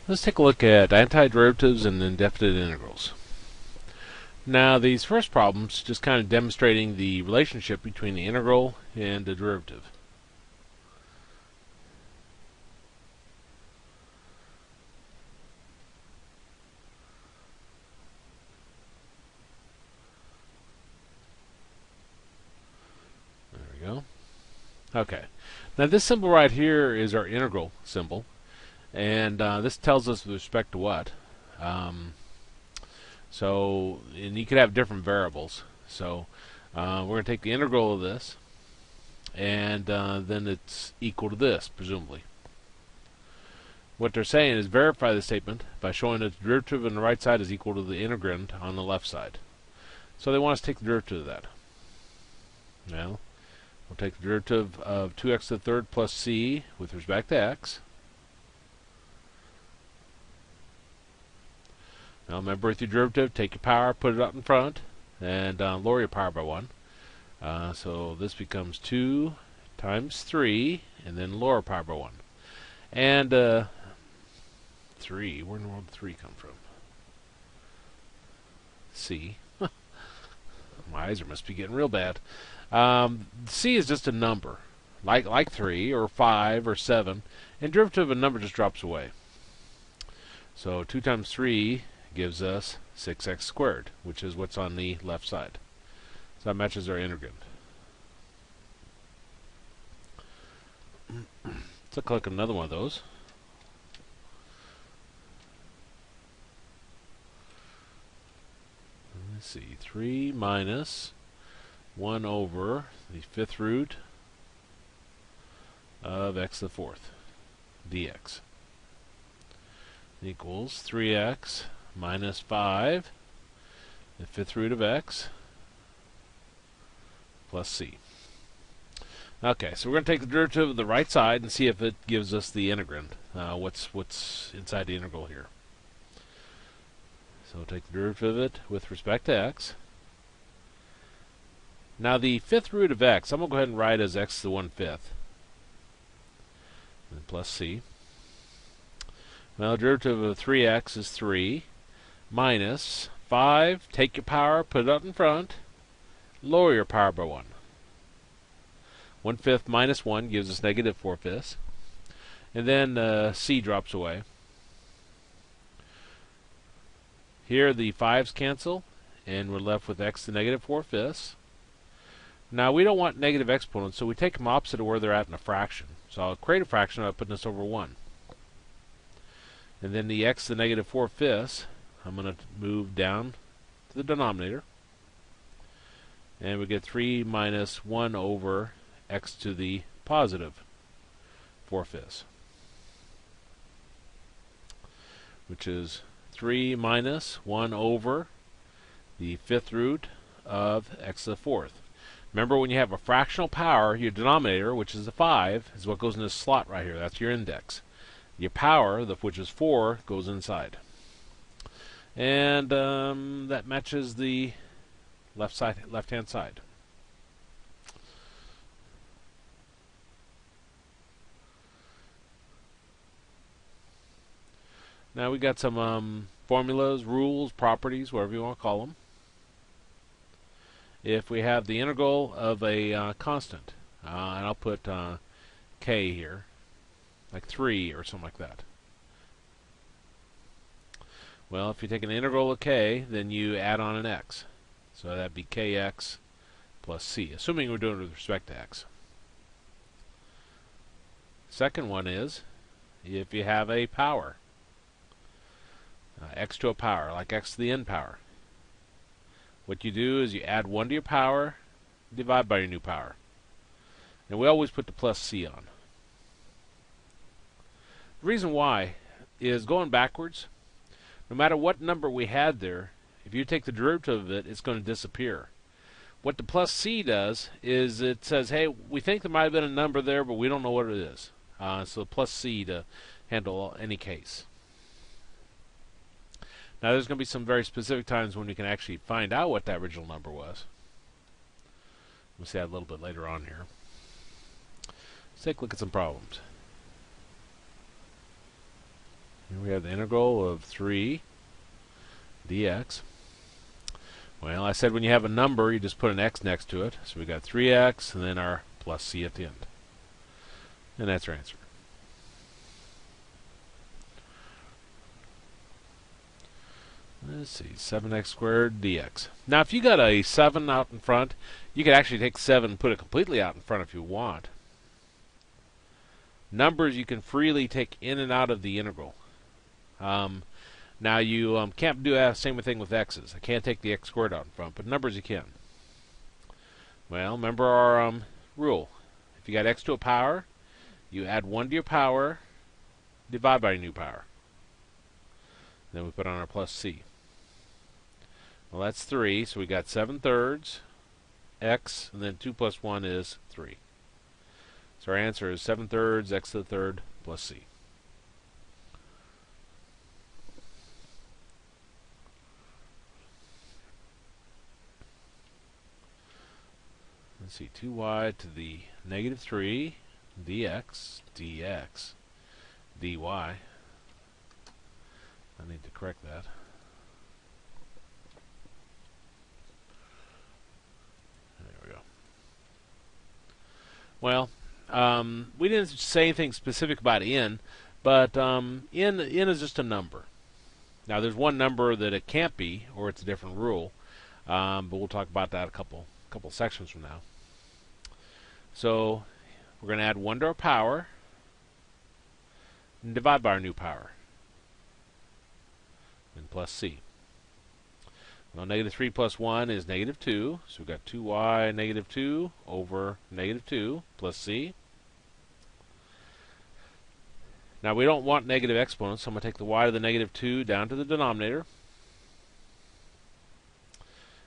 Let's take a look at antiderivatives and indefinite integrals. Now, these first problems just kind of demonstrating the relationship between the integral and the derivative. There we go. Okay. Now, this symbol right here is our integral symbol, and this tells us with respect to what. And you could have different variables. So we're going to take the integral of this, and then it's equal to this, presumably. What they're saying is verify the statement by showing that the derivative on the right side is equal to the integrand on the left side. So they want us to take the derivative of that. Well, we'll take the derivative of 2x to the third plus c with respect to x. Now remember, with your derivative, take your power, put it up in front, and lower your power by 1. So this becomes 2 times 3, and then lower power by 1. And 3, where in the world did 3 come from? C. My eyes must be getting real bad. C is just a number, like 3 or 5 or 7, and derivative of a number just drops away. So 2 times 3 gives us 6x squared, which is what's on the left side. So that matches our integrand. So click another one of those. Let's see, 3 minus 1 over the fifth root of x to the fourth dx equals 3x minus 5, the fifth root of x, plus c. Okay, so we're going to take the derivative of the right side and see if it gives us the integrand. What's inside the integral here? So we'll take the derivative of it with respect to x. Now the fifth root of x, I'm going to go ahead and write as x to the 1/5, and plus c. Now the derivative of 3x is 3, minus 5, take your power, put it up in front, lower your power by 1. 1/5 minus 1 gives us negative 4/5, and then c drops away. Here the 5's cancel, and we're left with x to the negative 4/5. Now we don't want negative exponents, so we take them opposite of where they're at in a fraction. So I'll create a fraction by putting this over 1. And then the x to the negative 4/5, I'm going to move down to the denominator. And we get 3 minus 1 over x to the positive 4/5, which is 3 minus 1 over the fifth root of x to the fourth. Remember, when you have a fractional power, your denominator, which is the 5, is what goes in this slot right here. That's your index. Your power, which is 4, goes inside. And that matches the left-hand side. Now we got some formulas, rules, properties, whatever you want to call them. If we have the integral of a constant, and I'll put k here, like 3 or something like that. Well, if you take an integral of k, then you add on an x. So that'd be kx plus c, assuming we're doing it with respect to x. Second one is if you have a power, x to a power, like x to the n power. What you do is you add 1 to your power, divide by your new power. And we always put the plus c on. The reason why is going backwards, no matter what number we had there, if you take the derivative of it, it's going to disappear. What the plus c does is it says, hey, we think there might have been a number there, but we don't know what it is. So plus c to handle any case. Now there's going to be some very specific times when we can actually find out what that original number was. We'll see that a little bit later on here. Let's take a look at some problems. Here we have the integral of 3 dx. Well, I said when you have a number, you just put an x next to it. So we got 3x and then our plus c at the end. And that's our answer. Let's see, 7x squared dx. Now, if you got a 7 out in front, you could actually take 7 and put it completely out in front if you want. Numbers you can freely take in and out of the integral. Now, you can't do the same thing with x's. I can't take the x squared out in front, but numbers you can. Well, remember our rule. If you got x to a power, you add 1 to your power, divide by your new power. Then we put on our plus c. Well, that's 3, so we got 7/3 x, and then 2 plus 1 is 3. So our answer is 7/3 x to the third plus c. Let's see, 2y to the negative 3 dx dx dy. I need to correct that. There we go. Well, we didn't say anything specific about n, but n is just a number. Now, there's one number that it can't be, or it's a different rule, but we'll talk about that a couple sections from now. So we're going to add 1 to our power and divide by our new power, and plus c. Well, negative 3 plus 1 is negative 2, so we've got 2y negative 2 over negative 2 plus c. Now, we don't want negative exponents, so I'm going to take the y to the negative 2 down to the denominator.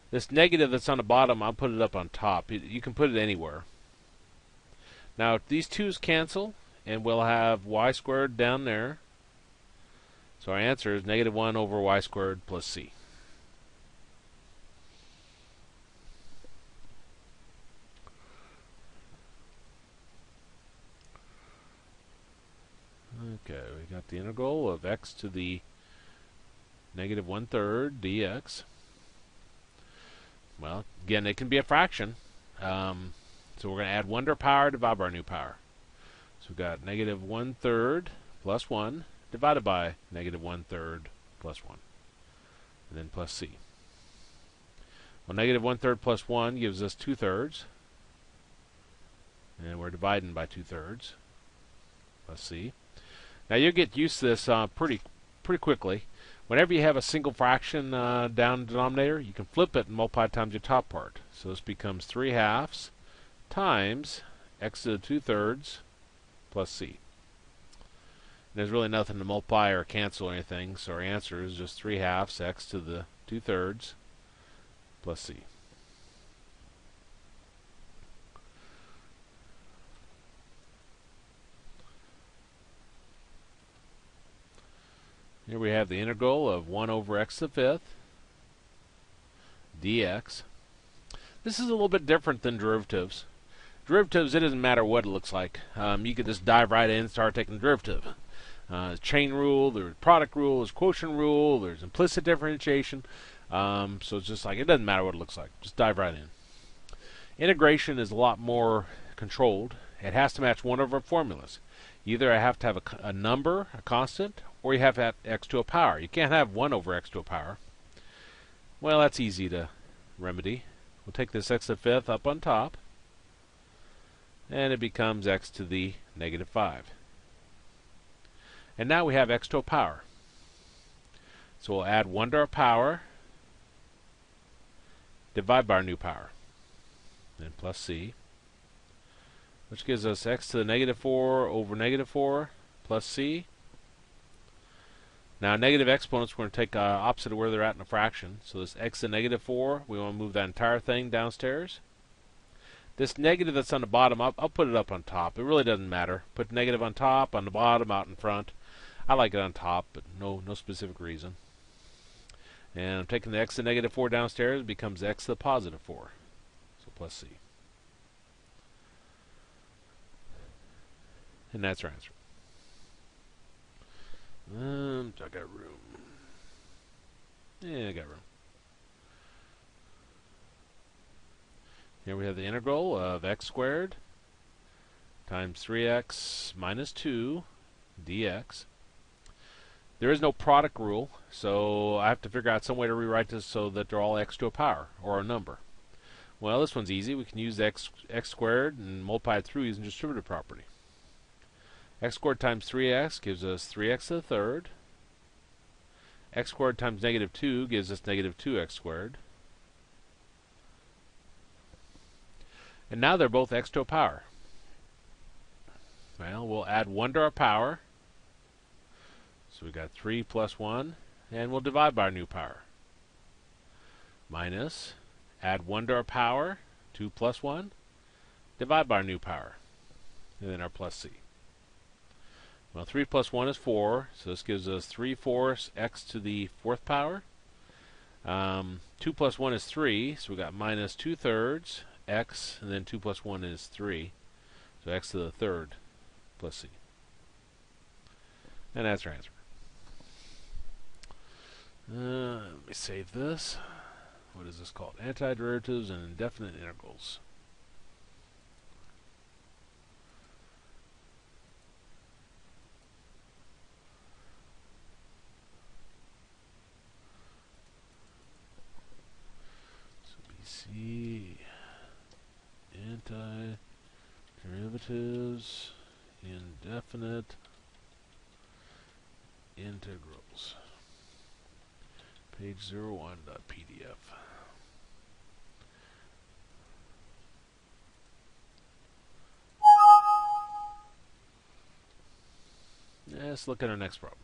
This negative that's on the bottom, I'll put it up on top. You can put it anywhere. Now, these 2's cancel, and we'll have y squared down there. So our answer is negative 1 over y squared plus c. Okay, we got the integral of x to the negative 1/3 dx. Well, again, it can be a fraction. So we're going to add 1 to our power, divide by our new power. So we've got negative 1/3 plus 1 divided by negative 1/3 plus 1. And then plus c. Well, negative 1/3 plus 1 gives us 2/3. And we're dividing by 2/3 plus c. Now, you'll get used to this pretty quickly. Whenever you have a single fraction down in the denominator, you can flip it and multiply times your top part. So this becomes 3/2 times x to the 2/3 plus c. And there's really nothing to multiply or cancel or anything, so our answer is just 3/2 x to the 2/3 plus c. Here we have the integral of 1 over x to the 5th dx. This is a little bit different than derivatives. Derivatives, it doesn't matter what it looks like. You could just dive right in and start taking derivative. Chain rule, there's product rule, there's quotient rule, there's implicit differentiation. So it's just like, it doesn't matter what it looks like. Just dive right in. Integration is a lot more controlled. It has to match one of our formulas. Either I have to have a number, a constant, or you have to have x to a power. You can't have 1 over x to a power. Well, that's easy to remedy. We'll take this x to the 5th up on top, and it becomes x to the negative 5. And now we have x to a power. So we'll add 1 to our power, divide by our new power, then plus c, which gives us x to the negative 4 over negative 4 plus c. Now, negative exponents, we're going to take opposite of where they're at in a fraction. So this x to the negative 4, we want to move that entire thing downstairs. This negative that's on the bottom, I'll put it up on top. It really doesn't matter. Put negative on top, on the bottom, out in front. I like it on top, but no specific reason. And I'm taking the x to the negative 4 downstairs. It becomes x to the positive 4. So plus c. And that's our answer. got room. Yeah, I got room. Here we have the integral of x squared times 3x minus 2 dx. There is no product rule, so I have to figure out some way to rewrite this so that they're all x to a power, or a number. Well, this one's easy. We can use x squared and multiply it through using distributive property. X squared times 3x gives us 3x to the third. X squared times negative 2 gives us negative 2x squared. And now they're both x to a power. Well, we'll add 1 to our power. So we got 3 plus 1, and we'll divide by our new power. Minus, add 1 to our power, 2 plus 1, divide by our new power, and then our plus c. Well, 3 plus 1 is 4, so this gives us 3/4 x to the fourth power. 2 plus 1 is 3, so we got minus 2/3 x, and then 2 plus 1 is 3, so x to the third plus c. And that's our answer. Let me save this. What is this called? Antiderivatives and indefinite integrals. So BC antiderivatives, indefinite integrals. Page 01.pdf. Let's look at our next problem.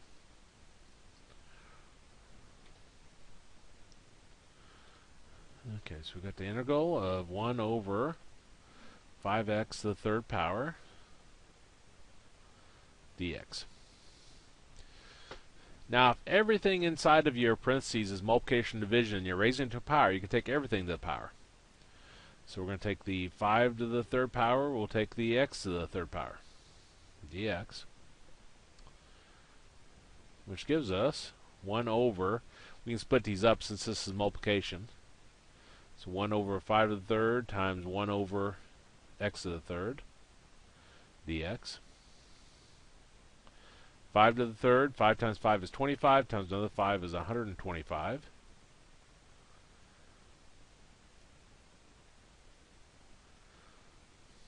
Okay, so we've got the integral of 1 over 5x to the third power dx. Now, if everything inside of your parentheses is multiplication division and you're raising it to a power, you can take everything to the power. So we're going to take the 5 to the third power, we'll take the x to the third power, dx, which gives us 1 over, we can split these up since this is multiplication. So 1 over 5 to the third times 1 over x to the third, dx. 5 to the third, 5 times 5 is 25, times another 5 is 125.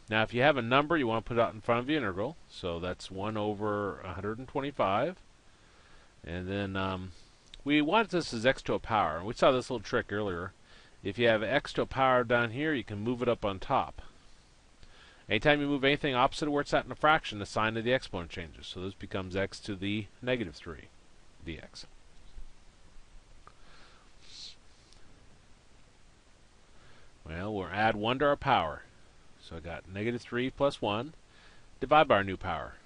Now if you have a number, you want to put it out in front of the integral. So that's 1 over 125. And then we want this as x to a power. And we saw this little trick earlier. If you have x to a power down here, you can move it up on top. Anytime you move anything opposite of where it's at in a fraction, the sign of the exponent changes. So this becomes x to the negative 3 dx. Well, we'll add 1 to our power. So I got negative 3 plus 1, divide by our new power,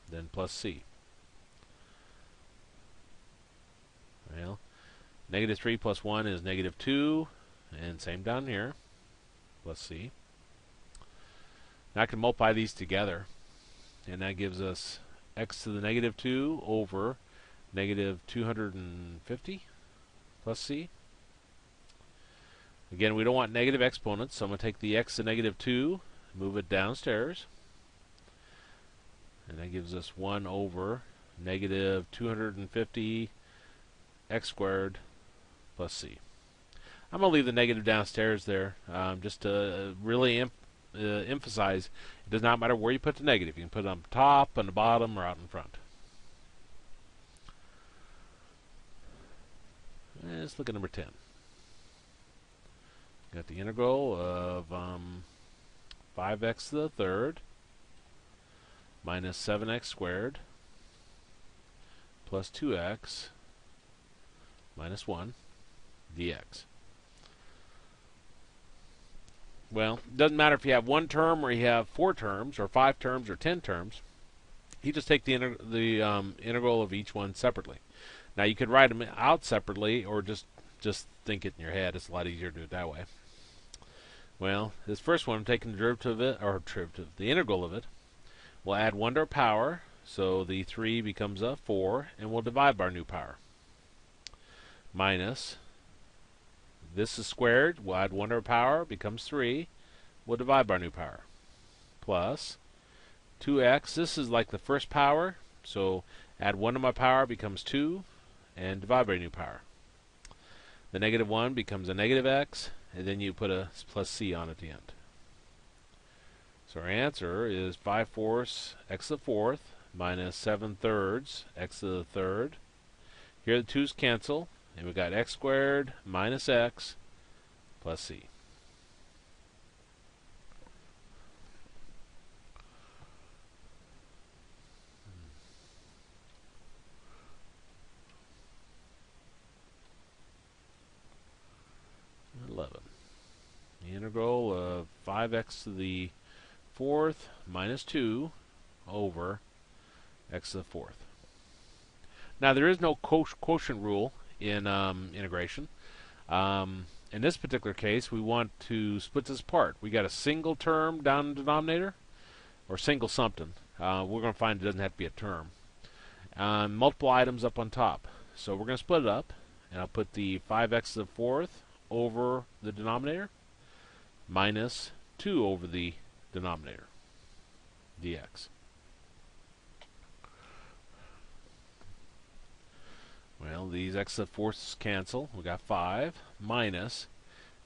then plus c. Well, negative 3 plus 1 is negative 2, and same down here, plus c. Now I can multiply these together, and that gives us x to the negative 2 over negative 250 plus c. Again, we don't want negative exponents, so I'm going to take the x to negative 2, move it downstairs, and that gives us 1 over negative 250 x squared plus c. I'm going to leave the negative downstairs there just to really emphasize it does not matter where you put the negative. You can put it on top, on the bottom, or out in front. Let's look at number 10. Got the integral of 5x to the third minus 7x squared plus 2x minus 1 dx. Well, it doesn't matter if you have one term or you have 4 terms or 5 terms or 10 terms. You just take the integral of each one separately. Now you could write them out separately or just think it in your head. It's a lot easier to do it that way. Well, this first one, I'm taking the derivative of it, or the integral of it. We'll add 1 to our power, so the 3 becomes a 4, and we'll divide by our new power. Minus, this is squared, we'll add 1 to our power, becomes 3, we'll divide by our new power. Plus 2x, this is like the first power, so add 1 to my power, becomes 2, and divide by our new power. The negative 1 becomes a negative x, and then you put a plus c on at the end. So our answer is 5/4 x to the 4th minus 7/3 x to the 3rd. Here the 2's cancel, and we got x squared minus x plus c. The integral of 5x to the 4th minus 2 over x to the 4th. Now there is no quotient rule in integration. In this particular case, we want to split this apart. We got a single term down in the denominator, or single something. We're going to find it doesn't have to be a term. Multiple items up on top. So we're going to split it up, and I'll put the 5x to the 4th over the denominator minus 2 over the denominator dx. Well, these x to the 4ths cancel. We got 5 minus,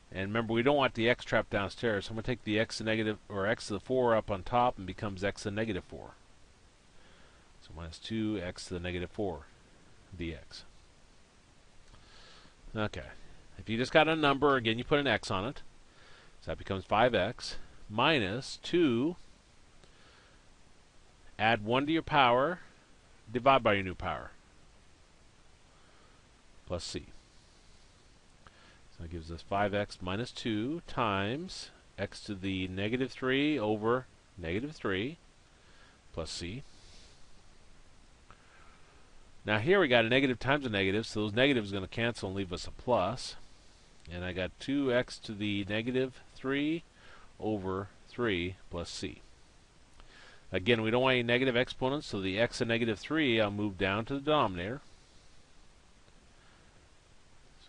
and remember we don't want the x trapped downstairs, so I'm going to take the x to negative, or x to the 4 up on top, and becomes x to the negative 4. So minus 2x to the negative 4 dx. Okay. If you just got a number, again, you put an x on it. So that becomes 5x minus 2, add 1 to your power, divide by your new power, plus c. So that gives us 5x minus 2 times x to the negative 3 over negative 3 plus c. Now here we got a negative times a negative, so those negatives are going to cancel and leave us a plus. And I got 2x to the negative 3 over 3 plus c. Again, we don't want any negative exponents, so the x to negative 3 I'll move down to the denominator.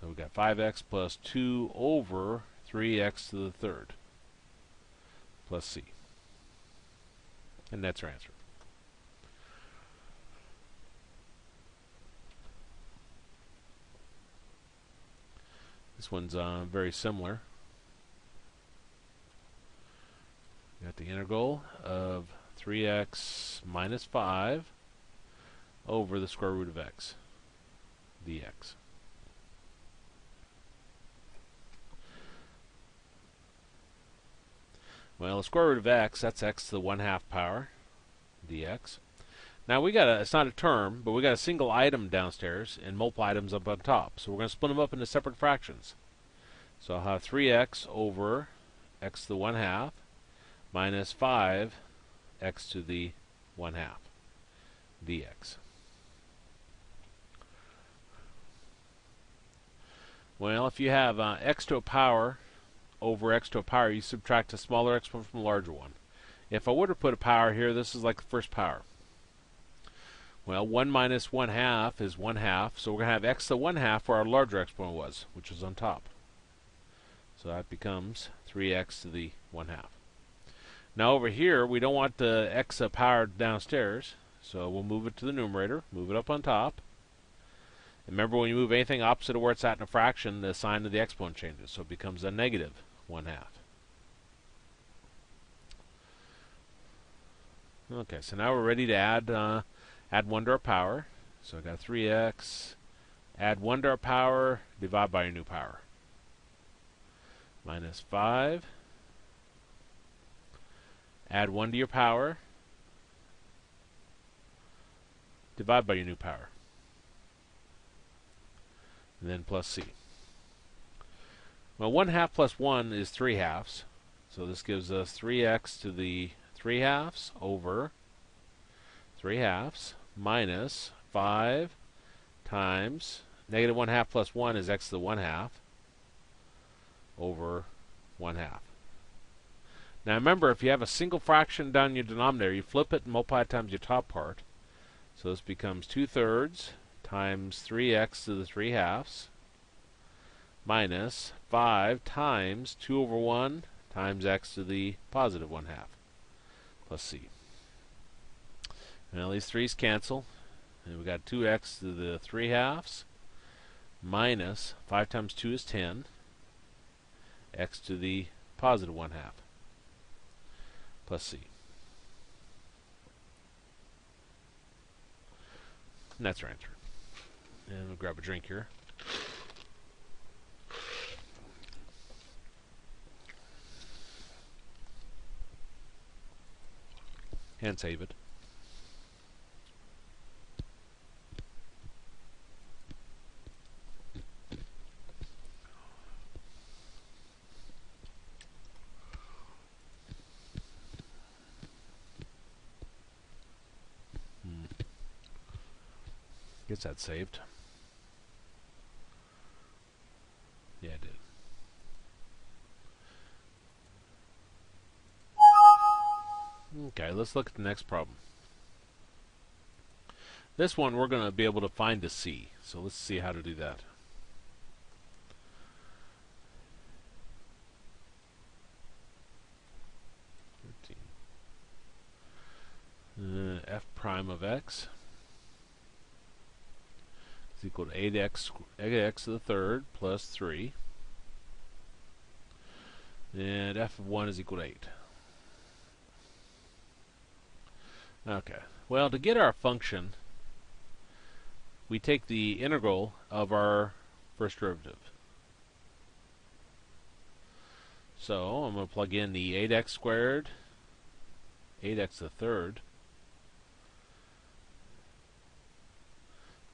So we got 5x plus 2 over 3x to the 3rd plus c. And that's our answer. This one's very similar. We got the integral of 3x minus 5 over the square root of x dx. Well, the square root of x, that's x to the 1/2 power dx. Now we got it's not a term, but we got a single item downstairs and multiple items up on top. So we're going to split them up into separate fractions. So I'll have 3x over x to the 1/2 minus 5x to the 1/2 dx. Well, if you have x to a power over x to a power, you subtract a smaller exponent from a larger one. If I were to put a power here, this is like the first power. Well, 1 minus 1/2 is 1/2, so we're going to have x to the 1/2 where our larger exponent was, which is on top. So that becomes 3x to the 1/2. Now over here, we don't want the x to power downstairs, so we'll move it to the numerator, move it up on top. And remember, when you move anything opposite of where it's at in a fraction, the sign of the exponent changes, so it becomes a negative 1/2. Okay, so now we're ready to add 1 to our power. So I got 3x, add 1 to our power, divide by your new power. Minus 5, add 1 to your power, divide by your new power. And then plus c. Well, 1/2 plus 1 is 3/2. So this gives us 3x to the 3/2 over 3/2 minus 5 times negative 1/2 plus 1 is x to the 1/2 over 1/2. Now remember, if you have a single fraction down in your denominator, you flip it and multiply it times your top part. So this becomes 2/3 times 3x to the 3/2 minus 5 times 2 over 1 times x to the positive 1/2 plus c. Now these 3's cancel, and we got 2x to the 3/2 minus 5 times 2 is 10, x to the positive 1/2 plus c. And that's our answer. And we'll grab a drink here. And save it. Guess that's saved. Yeah, it did. Okay, let's look at the next problem. This one we're going to be able to find a c. So let's see how to do that. F prime of x is equal to 8x to the third plus 3. And f of 1 is equal to 8. Okay. Well, to get our function, we take the integral of our first derivative. So I'm going to plug in the 8x squared, 8x to the third,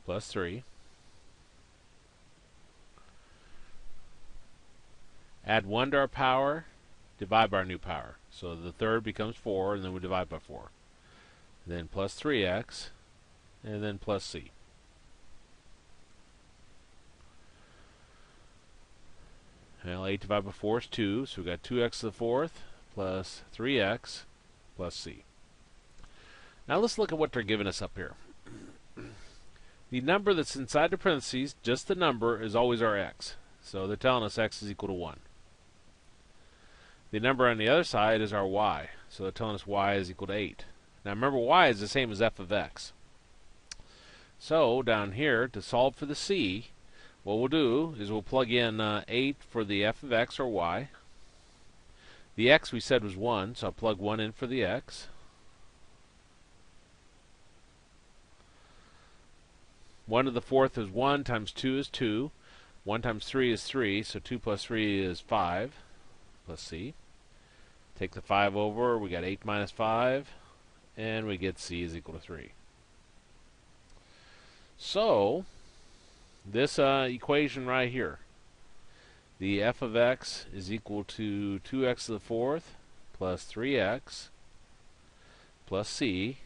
plus 3. Add 1 to our power, divide by our new power. So the third becomes 4, and then we divide by 4. Then plus 3x, and then plus c. Well, 8 divided by 4 is 2, so we've got 2x to the fourth plus 3x plus c. Now let's look at what they're giving us up here. The number that's inside the parentheses, just the number, is always our x. So they're telling us x is equal to 1. The number on the other side is our y. So they're telling us y is equal to 8. Now remember, y is the same as f of x. So down here, to solve for the c, what we'll do is we'll plug in 8 for the f of x or y. The x we said was 1, so I'll plug 1 in for the x. One to the fourth is 1 times 2 is 2. 1 times 3 is 3, so 2 plus 3 is 5 plus c. Take the 5 over, we got 8 minus 5. And we get c is equal to 3. So, this equation right here, the f of x is equal to 2x to the fourth plus 3x plus c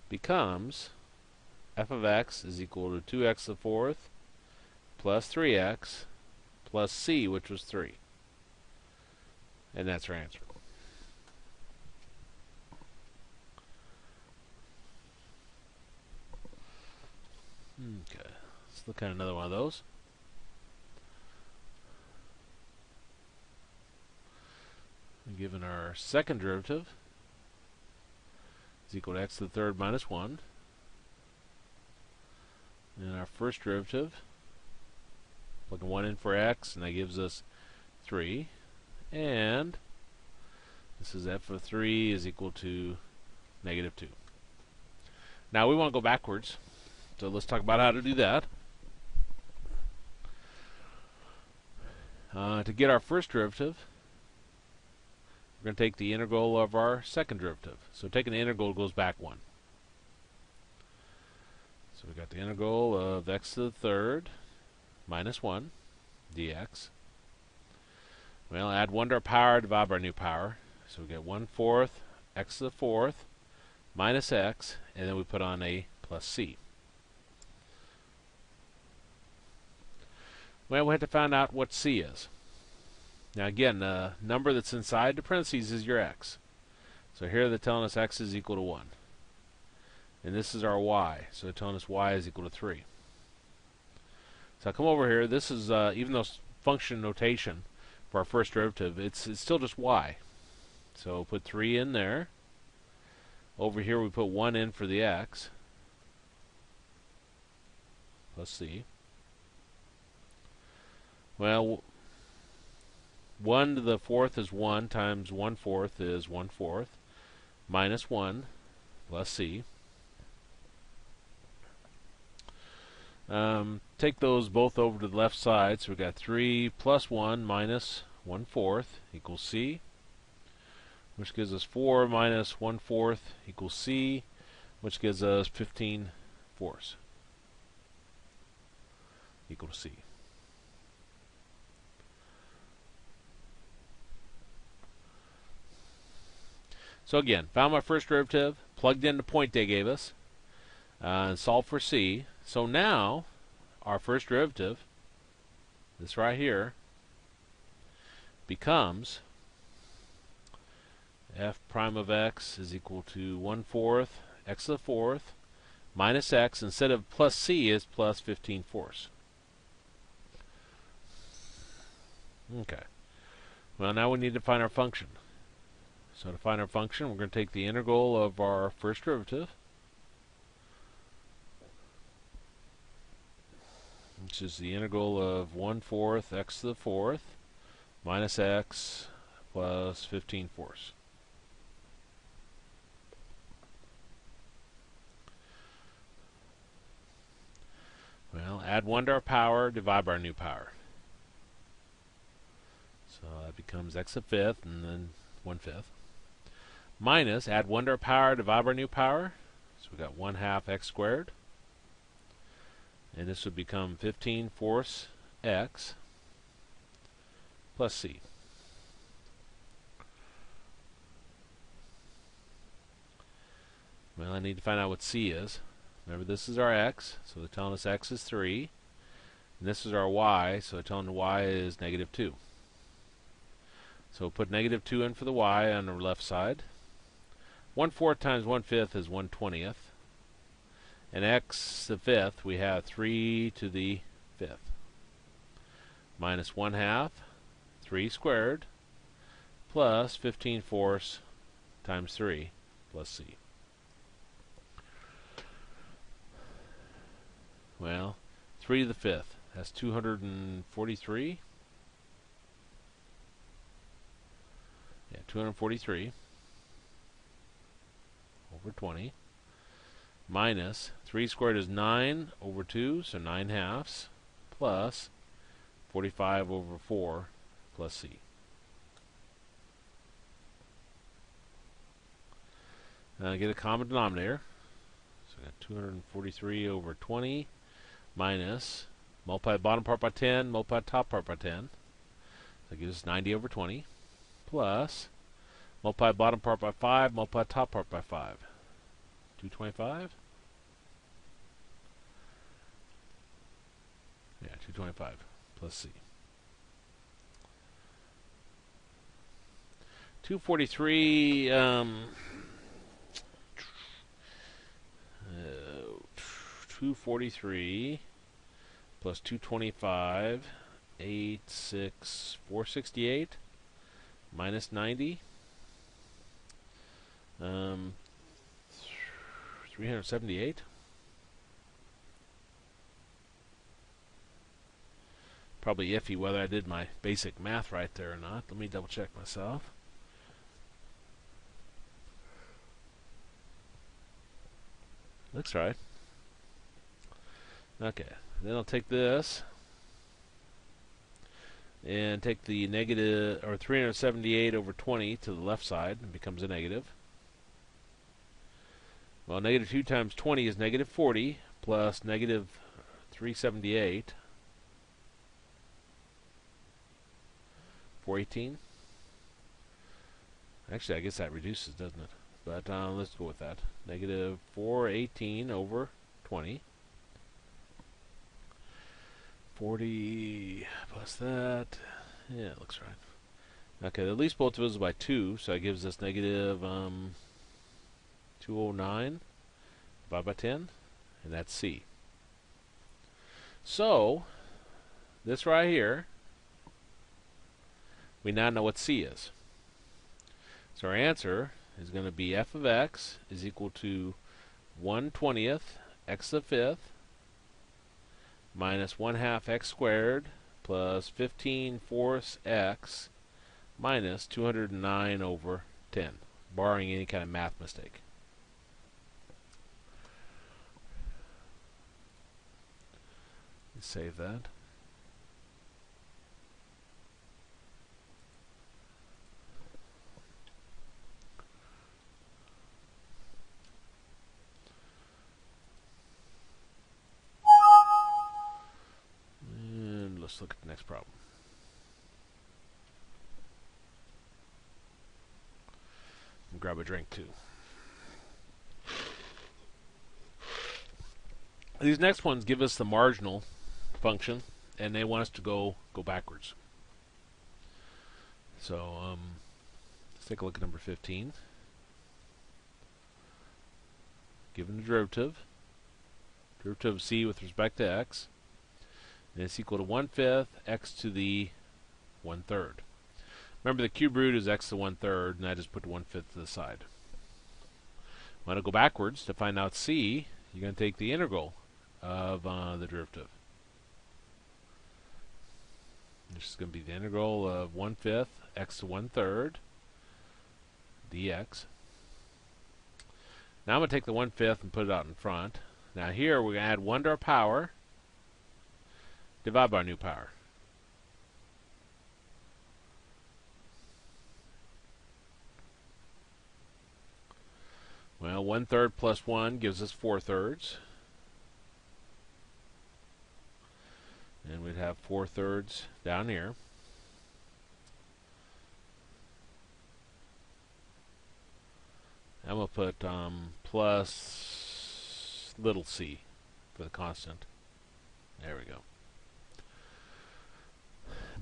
becomes f of x is equal to 2x to the fourth plus 3x plus c, which was 3. And that's our answer. Okay, let's look at another one of those. Given our second derivative is equal to x to the third minus 1. And our first derivative, plugging 1 in for x, and that gives us 3. And this is f of 3 is equal to negative 2. Now we want to go backwards. So let's talk about how to do that. To get our first derivative, we're going to take the integral of our second derivative. So taking the integral goes back 1. So we got the integral of x to the third minus 1 dx. Well, add 1 to our power, divide by our new power. So we get 1/4 x to the fourth minus x, and then we put on a plus c. Well, we have to find out what c is. Now again, the number that's inside the parentheses is your x. So here they're telling us x is equal to 1. And this is our y. So they're telling us y is equal to 3. So I come over here. This is, even though it's function notation for our first derivative, it's still just y. So put 3 in there. Over here we put 1 in for the x. Plus c. Well, 1 to the 4th is 1 times 1/4 is 1/4 minus 1 plus c. Take those both over to the left side. So we've got 3 plus 1 minus 1/4 equals c, which gives us 4 minus 1/4 equals c, which gives us 15/4 equal to c. So again, found my first derivative, plugged in the point they gave us, and solved for c. So now, our first derivative, this right here, becomes f prime of x is equal to 1/4 x to the 4th minus x. Instead of plus c, is plus 15/4. Okay. Well, now we need to find our function. So to find our function, we're going to take the integral of our first derivative, which is the integral of 1/4 x to the 4th minus x plus 15/4. Well, add 1 to our power, divide by our new power. So that becomes x to the 5th and then 1/5. Minus, add 1 to our power, divide by our new power. So we got 1/2 x squared. And this would become 15/4 x plus c. Well, I need to find out what c is. Remember, this is our x, so they're telling us x is 3. And this is our y, so they're telling us y is -2. So we'll put -2 in for the y on the left side. 1/4 times 1/5 is 1/20th. And x to the 5th, we have 3 to the 5th. Minus 1/2, 3 squared, plus 15/4 times 3, plus c. Well, 3 to the 5th, that's 243. Yeah, 243 over 20. Minus 3 squared is 9 over 2, so 9/2, plus 45 over 4, plus c. Now get a common denominator. So I got 243 over 20 minus, multiply the bottom part by 10, multiply the top part by 10. So that gives us 90 over 20, plus, multiply the bottom part by 5, multiply the top part by 5. 225? Yeah, 225 plus c. 243, 243 plus 225, 468 minus 90. 378. Probably iffy whether I did my basic math right there or not. Let me double check myself. Looks right. Okay, then I'll take this and take the negative, or 378 over 20 to the left side. It becomes a negative. Well, -2 times 20 is -40, plus -378, 418. Actually, I guess that reduces, doesn't it? But let's go with that. -418 over 20. 40 plus that. Yeah, it looks right. Okay, the least both divisible by 2, so that gives us negative 209 divided by 10, and that's C. So, this right here, we now know what C is. So our answer is going to be f of x is equal to 1/20th x to the fifth minus 1/2 x squared plus 15/4 x minus 209 over 10, barring any kind of math mistake. Let's save that. And let's look at the next problem. Grab a drink too. These next ones give us the marginal function, and they want us to go backwards. So let's take a look at number 15. Given the derivative of c with respect to x, and it's equal to 1/5 x to the 1/3. Remember, the cube root is x to the 1/3, and I just put the 1/5 to the side. I want to go backwards to find out c. You're going to take the integral of the derivative. This is going to be the integral of 1/5 x to 1/3 dx. Now I'm going to take the 1/5 and put it out in front. Now here we're going to add 1 to our power, divide by our new power. Well, 1/3 plus 1 gives us 4/3. And we'd have 4/3 down here. I'm going to put plus little c for the constant. There we go.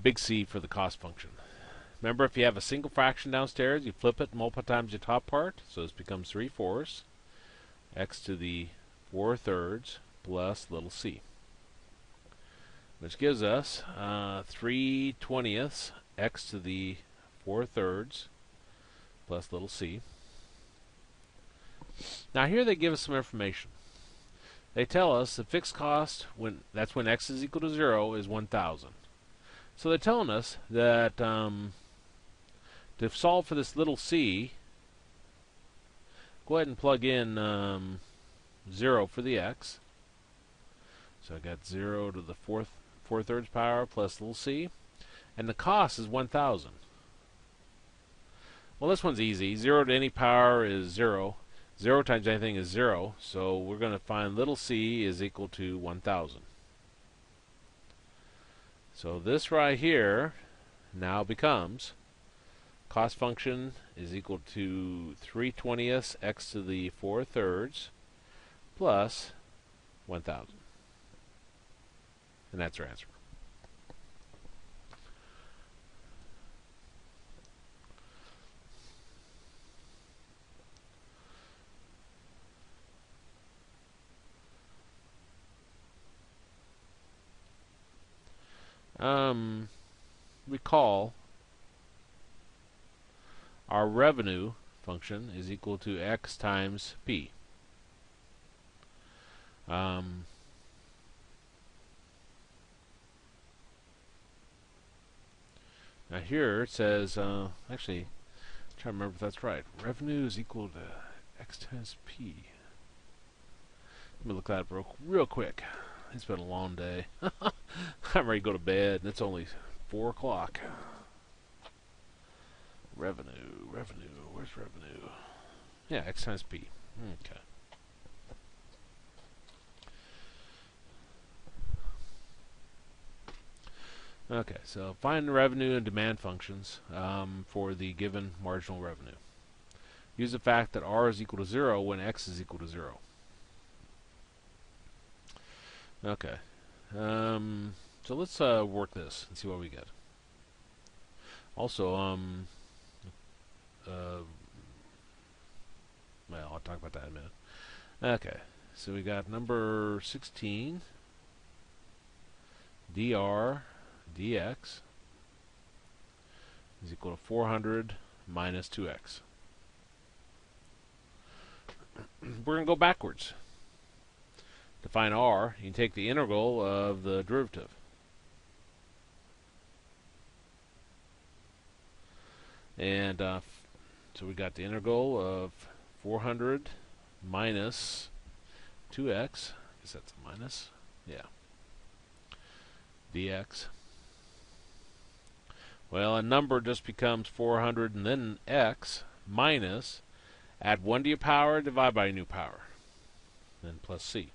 Big C for the cost function. Remember, if you have a single fraction downstairs, you flip it and multiply times your top part. So this becomes 3/4 x to the 4/3 plus little c, which gives us 3/20th x to the 4/3 plus little c. Now here they give us some information. They tell us the fixed cost, that's when x is equal to 0, is 1,000. So they're telling us that to solve for this little c, go ahead and plug in 0 for the x. So I got 0 to the 4/3 power plus little c, and the cost is 1,000. Well, this one's easy. 0 to any power is 0. 0 times anything is 0, so we're going to find little c is equal to 1,000. So this right here now becomes cost function is equal to 3/20th x to the 4/3 plus 1,000. And that's our answer. Recall our revenue function is equal to x times p. Now here it says, actually, I'm trying to remember if that's right. Revenue is equal to x times p. Let me look that up real quick. It's been a long day. I'm ready to go to bed, and it's only 4 o'clock. Revenue, where's revenue? Yeah, x times p. Okay. Okay, so find the revenue and demand functions for the given marginal revenue. Use the fact that r is equal to 0 when x is equal to 0. Okay, so let's work this and see what we get. Also, well, I'll talk about that in a minute. Okay, so we got number 16, dr dx is equal to 400 minus 2x. We're going to go backwards. To find r, you can take the integral of the derivative. And so we got the integral of 400 minus 2x. I guess that's a minus. Yeah. Dx. Well, a number just becomes 400 and then x minus, add 1 to your power, divide by your new power, then plus c.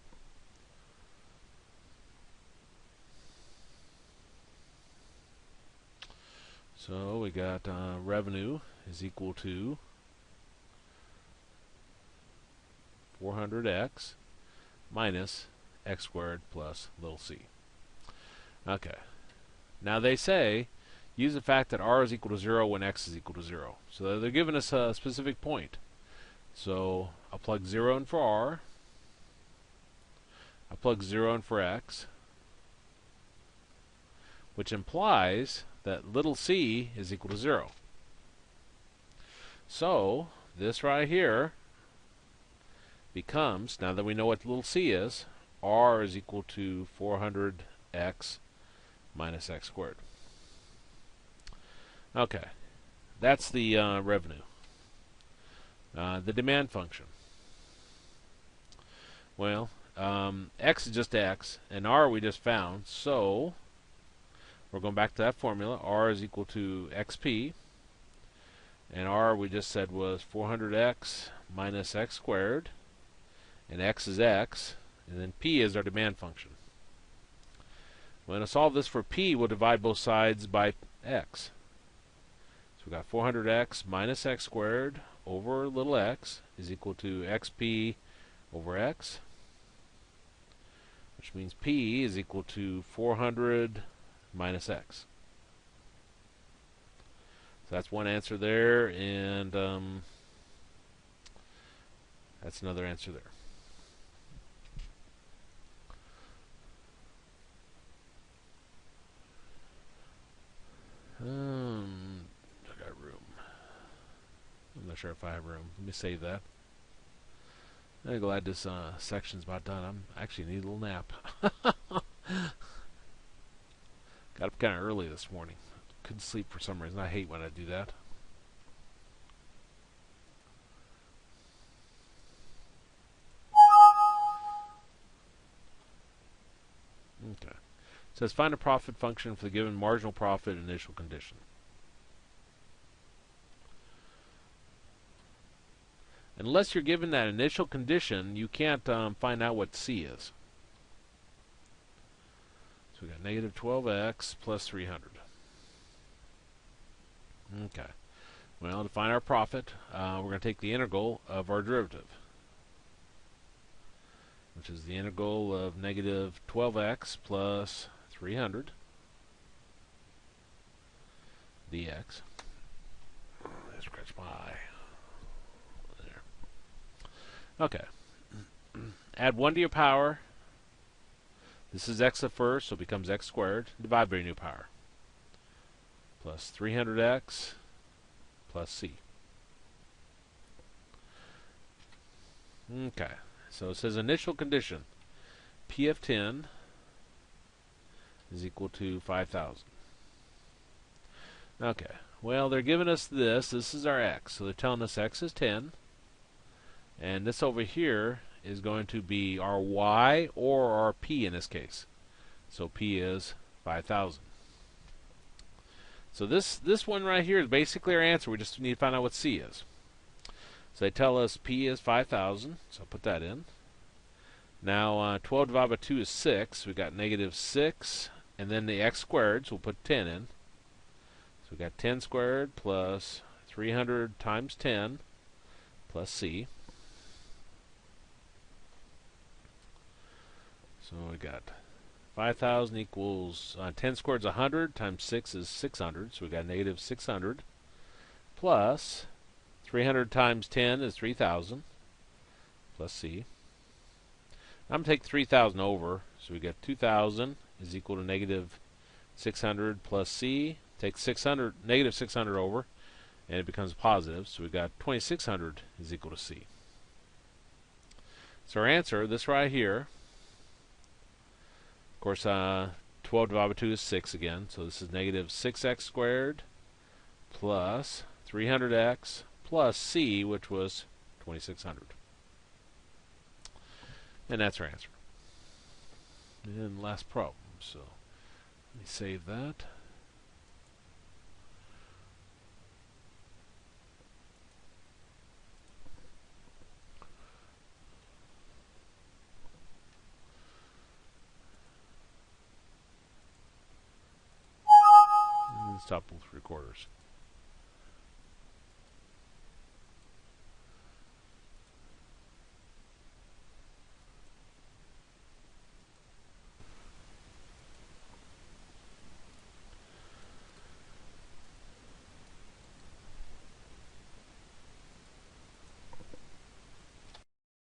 So we got revenue is equal to 400x minus x squared plus little c. Okay. Now they say use the fact that r is equal to 0 when x is equal to 0. So they're giving us a specific point. So I'll plug 0 in for r. I'll plug 0 in for x, which implies that little c is equal to 0. So this right here becomes, now that we know what little c is, r is equal to 400x minus x squared. Okay, that's the revenue. The demand function. Well, x is just x, and r we just found, so we're going back to that formula. R is equal to xp, and r we just said was 400x minus x squared, and x is x, and then p is our demand function. Well, to solve this for p, we'll divide both sides by x. So we got 400x minus x squared over little x is equal to xp over x, which means p is equal to 400 minus x. So that's one answer there, and that's another answer there. I got room. I'm not sure if I have room. Let me save that. I'm glad this section's about done. I actually need a little nap. Got up kind of early this morning. Couldn't sleep for some reason. I hate when I do that. Okay. It says find a profit function for the given marginal profit initial condition. Unless you're given that initial condition, you can't find out what C is. So we got negative 12x plus 300. Okay. Well, to find our profit, we're going to take the integral of our derivative, which is the integral of negative 12x plus 300 dx. Let's scratch my eye. There. Okay. Add 1 to your power. This is x at first, so it becomes x squared. Divide by your new power. Plus 300x plus c. Okay. So it says initial condition. P of 10 is equal to 5,000. Okay. Well, they're giving us this. This is our x. So they're telling us x is 10. And this over here is going to be our y or our p in this case. So p is 5,000. So this one right here is basically our answer. We just need to find out what c is. So they tell us p is 5,000. So I'll put that in. Now 12 divided by 2 is 6. We got negative 6. And then the x squared, so we'll put 10 in. So we got 10 squared plus 300 times 10 plus c. So we got 5,000 equals 10 squared is 100 times 6 is 600, so we got negative 600 plus 300 times 10 is 3,000 plus C. I'm going to take 3,000 over, so we got 2,000 is equal to negative 600 plus C. Take 600, negative 600 over, and it becomes positive, so we got 2,600 is equal to C. So our answer, this right here, of course, 12 divided by 2 is 6 again, so this is negative 6x squared plus 300x plus C, which was 2,600. And that's our answer. And last problem, so let me save that. And stop both recorders.